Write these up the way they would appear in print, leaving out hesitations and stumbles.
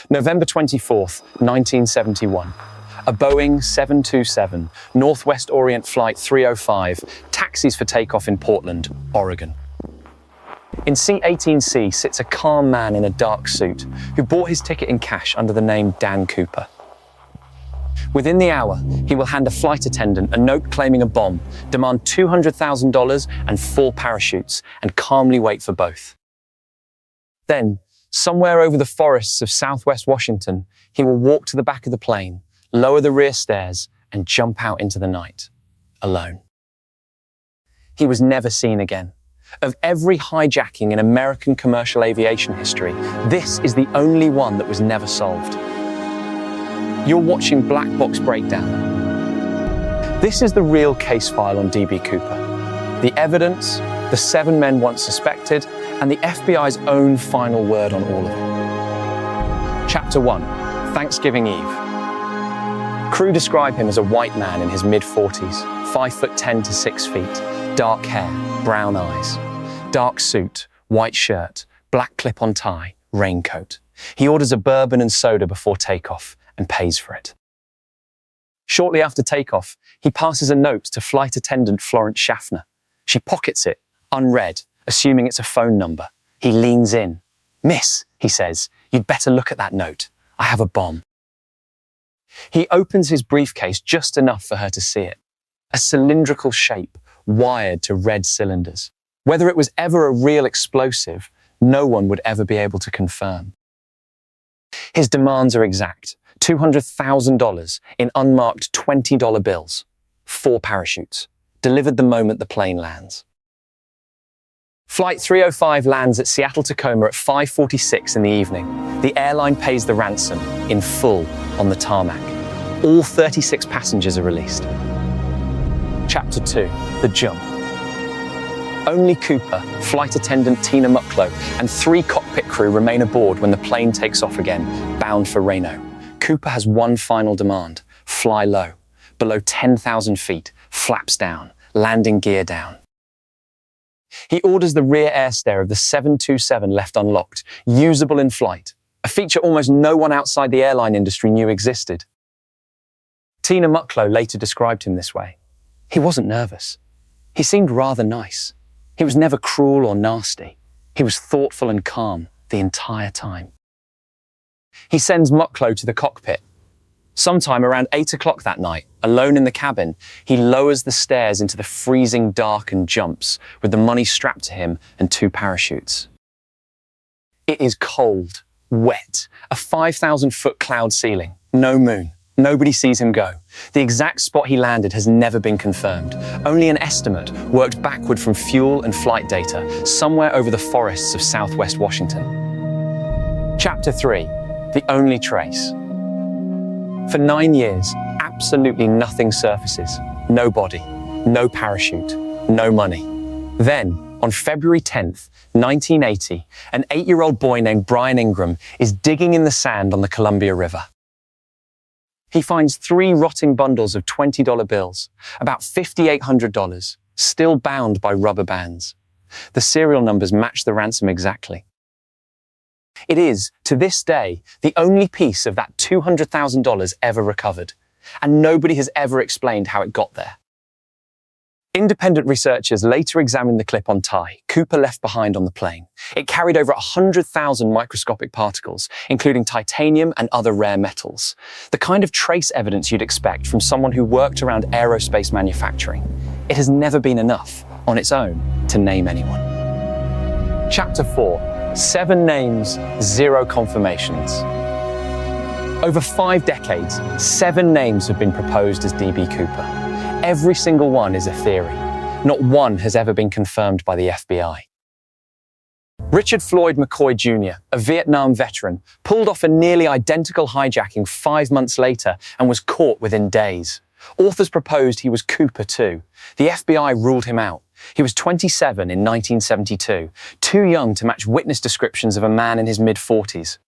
November 24th, 1971. A Boeing 727 Northwest Orient Flight 305 taxis for takeoff in Portland, Oregon. In seat 18C sits a calm man in a dark suit who bought his ticket in cash under the name Dan Cooper. Within the hour, he will hand a flight attendant a note claiming a bomb, demand $200,000 and 4 parachutes, and calmly wait for both. Then, somewhere over the forests of southwest Washington, he will walk to the back of the plane, lower the rear stairs, and jump out into the night, alone. He was never seen again. Of every hijacking in American commercial aviation history, this is the only one that was never solved. You're watching Black Box Breakdown. This is the real case file on DB Cooper. The evidence, the 7 men once suspected, and the FBI's own final word on all of it. Chapter 1, Thanksgiving Eve. Crew describe him as a white man in his mid-40s, 5'10" to 6 feet, dark hair, brown eyes, dark suit, white shirt, black clip-on tie, raincoat. He orders a bourbon and soda before takeoff and pays for it. Shortly after takeoff, he passes a note to flight attendant Florence Schaffner. She pockets it, unread, assuming it's a phone number. He leans in. "Miss," he says, "you'd better look at that note. I have a bomb." He opens his briefcase just enough for her to see it. A cylindrical shape, wired to red cylinders. Whether it was ever a real explosive, no one would ever be able to confirm. His demands are exact. $200,000 in unmarked $20 bills. 4 parachutes, delivered the moment the plane lands. Flight 305 lands at Seattle-Tacoma at 5:46 in the evening. The airline pays the ransom in full on the tarmac. All 36 passengers are released. Chapter 2, The Jump. Only Cooper, flight attendant Tina Mucklow, and 3 cockpit crew remain aboard when the plane takes off again, bound for Reno. Cooper has one final demand: fly low, below 10,000 feet, flaps down, landing gear down. He orders the rear air stair of the 727 left unlocked, usable in flight, a feature almost no one outside the airline industry knew existed. Tina Mucklow later described him this way: "He wasn't nervous. He seemed rather nice. He was never cruel or nasty. He was thoughtful and calm the entire time." He sends Mucklow to the cockpit. Sometime around 8 o'clock that night, alone in the cabin, he lowers the stairs into the freezing dark and jumps with the money strapped to him and 2 parachutes. It is cold, wet, a 5,000-foot cloud ceiling, no moon. Nobody sees him go. The exact spot he landed has never been confirmed. Only an estimate worked backward from fuel and flight data somewhere over the forests of southwest Washington. Chapter 3, The Only Trace. For 9 years, absolutely nothing surfaces. No body, no parachute, no money. Then, on February 10th, 1980, an 8-year-old boy named Brian Ingram is digging in the sand on the Columbia River. He finds 3 rotting bundles of $20 bills, about $5,800, still bound by rubber bands. The serial numbers match the ransom exactly. It is, to this day, the only piece of that $200,000 ever recovered, and nobody has ever explained how it got there. Independent researchers later examined the clip-on tie Cooper left behind on the plane. It carried over 100,000 microscopic particles, including titanium and other rare metals, the kind of trace evidence you'd expect from someone who worked around aerospace manufacturing. It has never been enough, on its own, to name anyone. Chapter 4, 7 names, 0 confirmations. Over 5 decades, 7 names have been proposed as DB Cooper. Every single one is a theory. Not one has ever been confirmed by the FBI. Richard Floyd McCoy Jr., a Vietnam veteran, pulled off a nearly identical hijacking 5 months later and was caught within days. Authors proposed he was Cooper too. The FBI ruled him out. He was 27 in 1972, too young to match witness descriptions of a man in his mid-40s.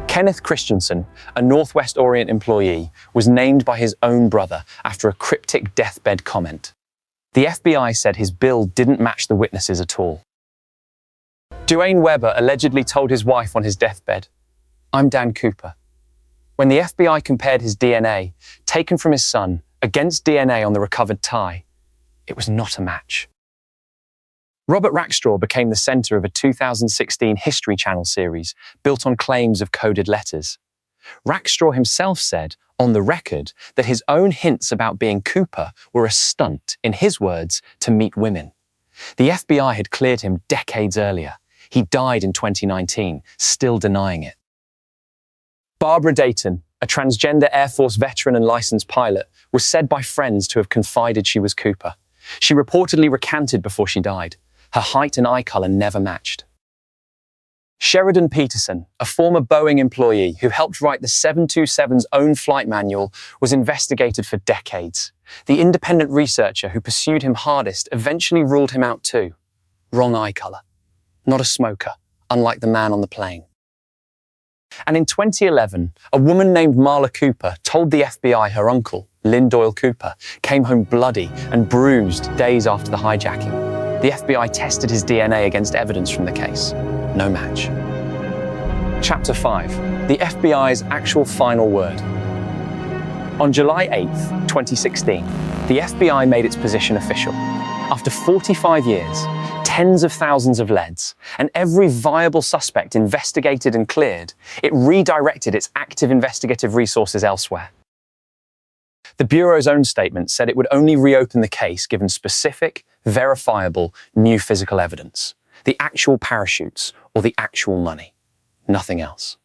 Kenneth Christensen, a Northwest Orient employee, was named by his own brother after a cryptic deathbed comment. The FBI said his bill didn't match the witnesses at all. Duane Weber allegedly told his wife on his deathbed, I'm Dan Cooper. When the FBI compared his DNA, taken from his son, against DNA on the recovered tie, it was not a match. Robert Rackstraw became the center of a 2016 History Channel series built on claims of coded letters. Rackstraw himself said, on the record, that his own hints about being Cooper were a stunt, in his words, to meet women. The FBI had cleared him decades earlier. He died in 2019, still denying it. Barbara Dayton, a transgender Air Force veteran and licensed pilot, was said by friends to have confided she was Cooper. She reportedly recanted before she died. Her height and eye color never matched. Sheridan Peterson, a former Boeing employee who helped write the 727's own flight manual, was investigated for decades. The independent researcher who pursued him hardest eventually ruled him out too. Wrong eye color. Not a smoker, unlike the man on the plane. And in 2011, a woman named Marla Cooper told the FBI her uncle, Lynn Doyle Cooper, came home bloody and bruised days after the hijacking. The FBI tested his DNA against evidence from the case. No match. Chapter 5. The FBI's actual final word. On July 8th, 2016, the FBI made its position official. After 45 years, tens of thousands of leads, and every viable suspect investigated and cleared, it redirected its active investigative resources elsewhere. The Bureau's own statement said it would only reopen the case given specific, verifiable, new physical evidence. The actual parachutes or the actual money. Nothing else.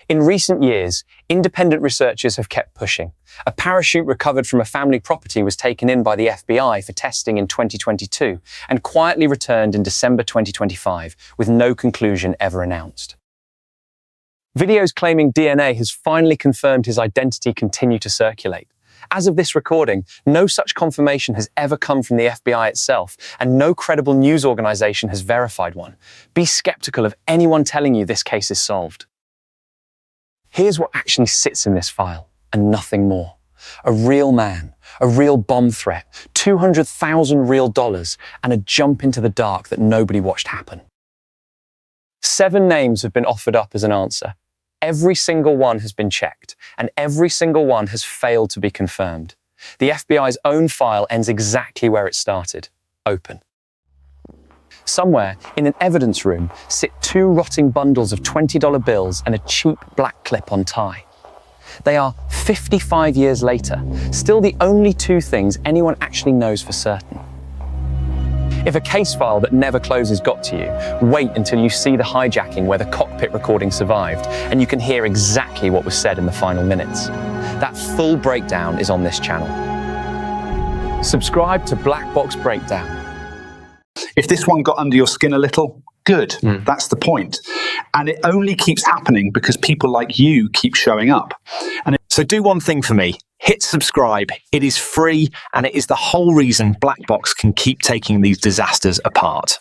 In recent years, independent researchers have kept pushing. A parachute recovered from a family property was taken in by the FBI for testing in 2022 and quietly returned in December 2025 with no conclusion ever announced. Videos claiming DNA has finally confirmed his identity continue to circulate. As of this recording, no such confirmation has ever come from the FBI itself, and no credible news organization has verified one. Be skeptical of anyone telling you this case is solved. Here's what actually sits in this file, and nothing more. A real man, a real bomb threat, 200,000 real dollars, and a jump into the dark that nobody watched happen. 7 names have been offered up as an answer. Every single one has been checked, and every single one has failed to be confirmed. The FBI's own file ends exactly where it started, open. Somewhere in an evidence room sit 2 rotting bundles of $20 bills and a cheap black clip-on tie. They are 55 years later, still the only 2 things anyone actually knows for certain. If a case file that never closes got to you, wait until you see the hijacking where the cockpit recording survived and you can hear exactly what was said in the final minutes. That full breakdown is on this channel. Subscribe to Black Box Breakdown. If this one got under your skin a little, good. That's the point. And it only keeps happening because people like you keep showing up. So do one thing for me. Hit subscribe. It is free, and it is the whole reason Black Box can keep taking these disasters apart.